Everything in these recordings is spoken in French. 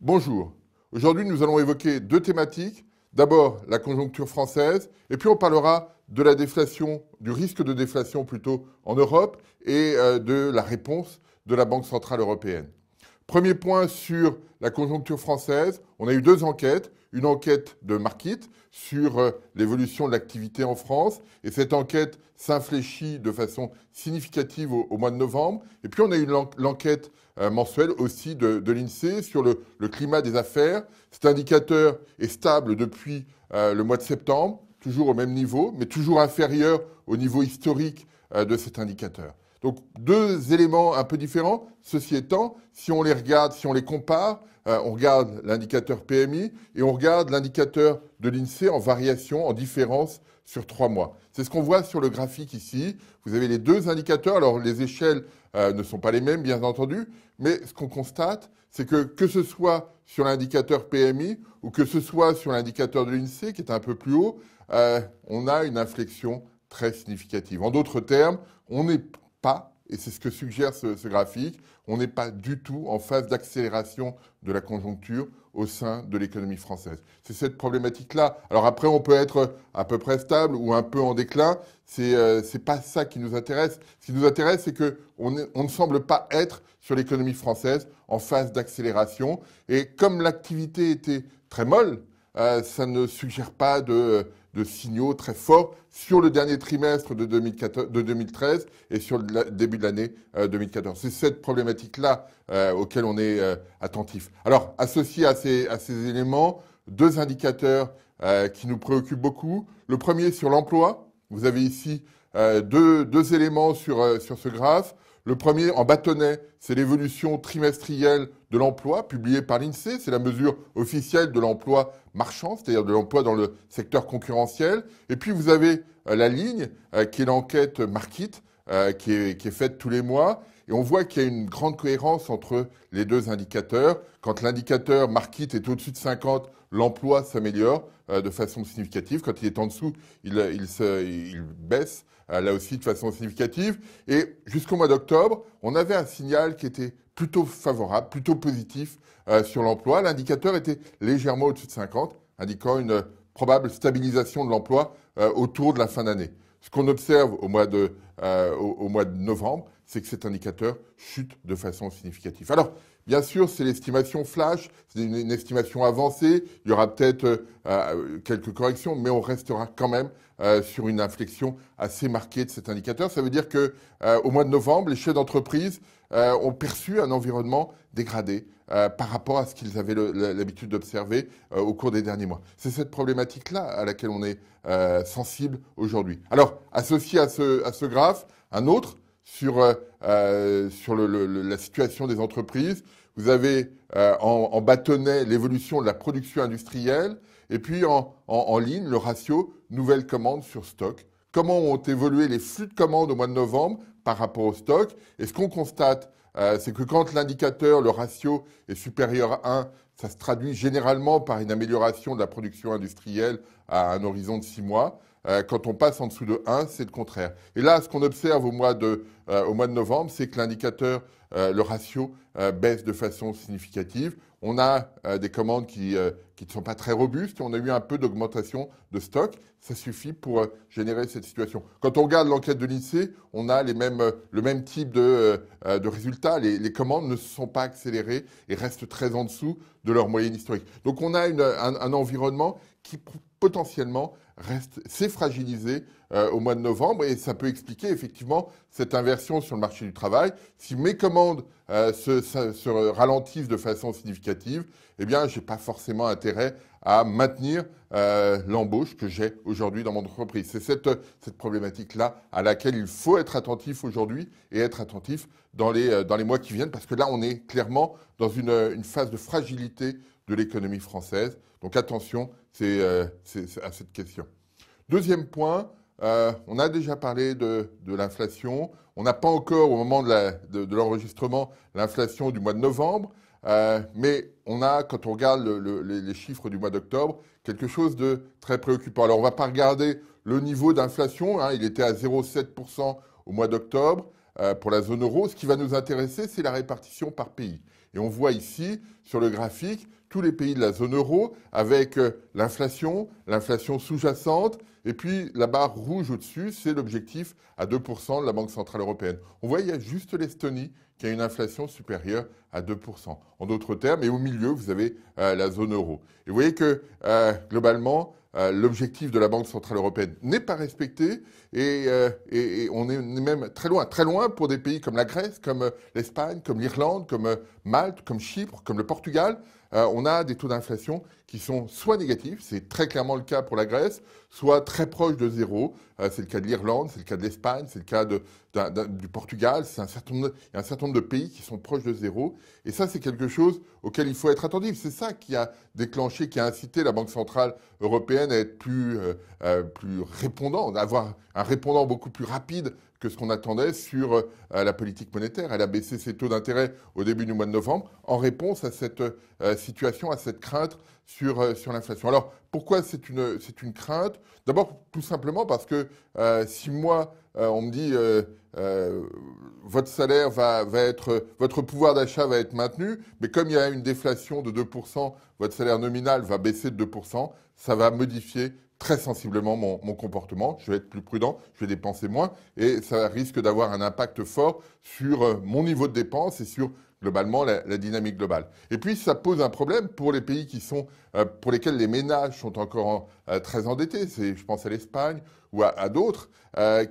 Bonjour. Aujourd'hui, nous allons évoquer deux thématiques. D'abord, la conjoncture française, et puis on parlera de la déflation, du risque de déflation plutôt en Europe, et de la réponse de la Banque centrale européenne. Premier point sur la conjoncture française, on a eu deux enquêtes. Une enquête de Markit sur l'évolution de l'activité en France, et cette enquête s'infléchit de façon significative au mois de novembre. Et puis on a eu l'enquête mensuelle aussi de l'INSEE sur le climat des affaires. Cet indicateur est stable depuis le mois de septembre, toujours au même niveau, mais toujours inférieur au niveau historique de cet indicateur. Donc deux éléments un peu différents. Ceci étant, si on les regarde, si on les compare, on regarde l'indicateur PMI et on regarde l'indicateur de l'INSEE en variation, en différence sur 3 mois. C'est ce qu'on voit sur le graphique ici. Vous avez les deux indicateurs. Alors les échelles ne sont pas les mêmes, bien entendu, mais ce qu'on constate, c'est que ce soit sur l'indicateur PMI ou que ce soit sur l'indicateur de l'INSEE, qui est un peu plus haut, on a une inflexion très significative. En d'autres termes, on n'est pas, et c'est ce que suggère ce graphique, on n'est pas du tout en phase d'accélération de la conjoncture au sein de l'économie française. C'est cette problématique-là. Alors après, on peut être à peu près stable ou un peu en déclin. C'est pas ça qui nous intéresse. Ce qui nous intéresse, c'est qu'on ne semble pas être sur l'économie française en phase d'accélération. Et comme l'activité était très molle, ça ne suggère pas de signaux très forts sur le dernier trimestre de 2013 et sur le début de l'année 2014. C'est cette problématique-là auquel on est attentif. Alors, associé à ces éléments, deux indicateurs qui nous préoccupent beaucoup. Le premier sur l'emploi. Vous avez ici deux éléments sur ce graphe. Le premier, en bâtonnet, c'est l'évolution trimestrielle de l'emploi publiée par l'INSEE. C'est la mesure officielle de l'emploi marchand, c'est-à-dire de l'emploi dans le secteur concurrentiel. Et puis vous avez la ligne, qui est l'enquête Markit, qui est faite tous les mois. Et on voit qu'il y a une grande cohérence entre les deux indicateurs. Quand l'indicateur Markit est au-dessus de 50, l'emploi s'améliore de façon significative. Quand il est en dessous, il baisse là aussi de façon significative. Et jusqu'au mois d'octobre, on avait un signal qui était plutôt favorable, plutôt positif sur l'emploi. L'indicateur était légèrement au-dessus de 50, indiquant une probable stabilisation de l'emploi autour de la fin d'année. Ce qu'on observe au mois de novembre, c'est que cet indicateur chute de façon significative. Alors, bien sûr, c'est l'estimation flash, c'est une estimation avancée, il y aura peut-être quelques corrections, mais on restera quand même sur une inflexion assez marquée de cet indicateur. Ça veut dire qu'au mois de novembre, les chefs d'entreprise ont perçu un environnement dégradé par rapport à ce qu'ils avaient l'habitude d'observer au cours des derniers mois. C'est cette problématique-là à laquelle on est sensible aujourd'hui. Alors, associé à ce graphe, un autre sur la situation des entreprises. Vous avez en bâtonnet l'évolution de la production industrielle et puis en ligne le ratio nouvelles commandes sur stock. Comment ont évolué les flux de commandes au mois de novembre par rapport au stock? Et ce qu'on constate, c'est que quand l'indicateur, le ratio est supérieur à 1, ça se traduit généralement par une amélioration de la production industrielle à un horizon de 6 mois. Quand on passe en dessous de 1, c'est le contraire. Et là, ce qu'on observe au mois de novembre, c'est que l'indicateur, le ratio, baisse de façon significative. On a des commandes qui ne sont pas très robustes. On a eu un peu d'augmentation de stock. Ça suffit pour générer cette situation. Quand on regarde l'enquête de l'INSEE, on a le même type de résultats. Les commandes ne se sont pas accélérées et restent très en dessous de leur moyenne historique. Donc on a un environnement qui potentiellement s'est fragilisé au mois de novembre et ça peut expliquer effectivement cette inversion sur le marché du travail. Si mes commandes se ralentissent de façon significative, eh bien, je n'ai pas forcément intérêt à maintenir l'embauche que j'ai aujourd'hui dans mon entreprise. C'est cette problématique-là à laquelle il faut être attentif aujourd'hui et être attentif dans les mois qui viennent parce que là, on est clairement dans une phase de fragilité de l'économie française. Donc attention à cette question. Deuxième point, on a déjà parlé de l'inflation. On n'a pas encore, au moment de l'enregistrement, l'inflation du mois de novembre. Mais on a, quand on regarde les chiffres du mois d'octobre, quelque chose de très préoccupant. Alors, on ne va pas regarder le niveau d'inflation. Il était à 0,7% au mois d'octobre pour la zone euro. Ce qui va nous intéresser, c'est la répartition par pays. Et on voit ici, sur le graphique, tous les pays de la zone euro avec l'inflation sous-jacente, et puis la barre rouge au-dessus, c'est l'objectif à 2% de la Banque Centrale Européenne. On voit, il y a juste l'Estonie qui a une inflation supérieure à 2%. En d'autres termes, et au milieu, vous avez la zone euro. Et vous voyez que, globalement, l'objectif de la Banque Centrale Européenne n'est pas respecté et on est même très loin pour des pays comme la Grèce, comme l'Espagne, comme l'Irlande, comme Malte, comme Chypre, comme le Portugal. On a des taux d'inflation qui sont soit négatifs, c'est très clairement le cas pour la Grèce, soit très proches de zéro. C'est le cas de l'Irlande, c'est le cas de l'Espagne, c'est le cas du Portugal. Il y a un certain nombre de pays qui sont proches de zéro. Et ça, c'est quelque chose auquel il faut être attentif. C'est ça qui a déclenché, qui a incité la Banque Centrale Européenne à être plus répondant, d'avoir un répondant beaucoup plus rapide que ce qu'on attendait sur la politique monétaire. Elle a baissé ses taux d'intérêt au début du mois de novembre en réponse à cette situation, à cette crainte sur l'inflation. Alors, pourquoi c'est une crainte? D'abord, tout simplement parce que si moi, on me dit votre salaire votre pouvoir d'achat va être maintenu, mais comme il y a une déflation de 2%, votre salaire nominal va baisser de 2%, ça va modifier très sensiblement mon comportement. Je vais être plus prudent, je vais dépenser moins et ça risque d'avoir un impact fort sur mon niveau de dépense et sur globalement la dynamique globale. Et puis ça pose un problème pour les pays pour lesquels les ménages sont encore très endettés. Je pense à l'Espagne ou à d'autres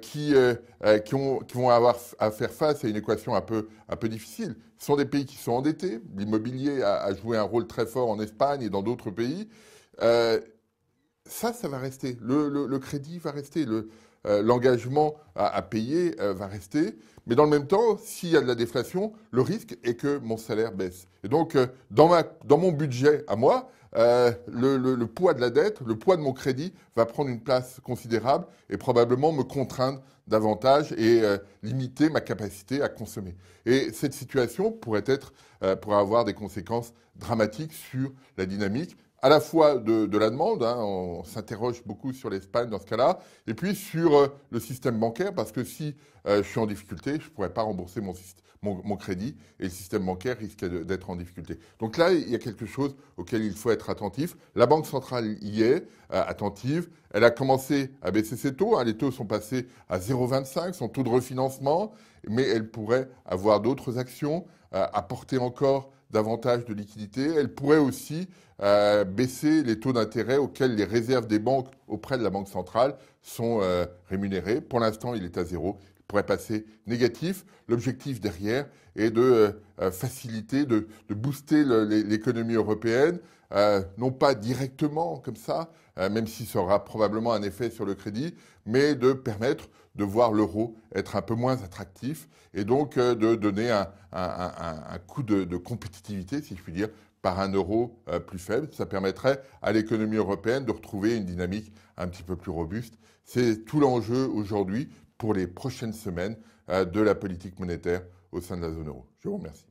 qui vont avoir à faire face à une équation un peu difficile. Ce sont des pays qui sont endettés. L'immobilier a joué un rôle très fort en Espagne et dans d'autres pays. Ça va rester. Le crédit va rester. L'engagement à payer va rester. Mais dans le même temps, s'il y a de la déflation, le risque est que mon salaire baisse. Et donc, dans mon budget à moi, le poids de la dette, le poids de mon crédit va prendre une place considérable et probablement me contraindre davantage et limiter ma capacité à consommer. Et cette situation pourrait avoir des conséquences dramatiques sur la dynamique à la fois de la demande, hein, on s'interroge beaucoup sur l'Espagne dans ce cas-là, et puis sur le système bancaire, parce que si je suis en difficulté, je ne pourrais pas rembourser mon crédit, et le système bancaire risque d'être en difficulté. Donc là, il y a quelque chose auquel il faut être attentif. La Banque centrale y est attentive. Elle a commencé à baisser ses taux, hein, les taux sont passés à 0,25, son taux de refinancement, mais elle pourrait avoir d'autres actions, apporter encore davantage de liquidités. Elle pourrait aussi baisser les taux d'intérêt auxquels les réserves des banques auprès de la Banque centrale sont rémunérées. Pour l'instant, il est à zéro. Il pourrait passer négatif. L'objectif derrière est de faciliter, de booster l'économie européenne, non pas directement comme ça, même si ça aura probablement un effet sur le crédit, mais de permettre de voir l'euro être un peu moins attractif et donc de donner un coup de compétitivité, si je puis dire, par un euro plus faible. Ça permettrait à l'économie européenne de retrouver une dynamique un petit peu plus robuste. C'est tout l'enjeu aujourd'hui pour les prochaines semaines de la politique monétaire au sein de la zone euro. Je vous remercie.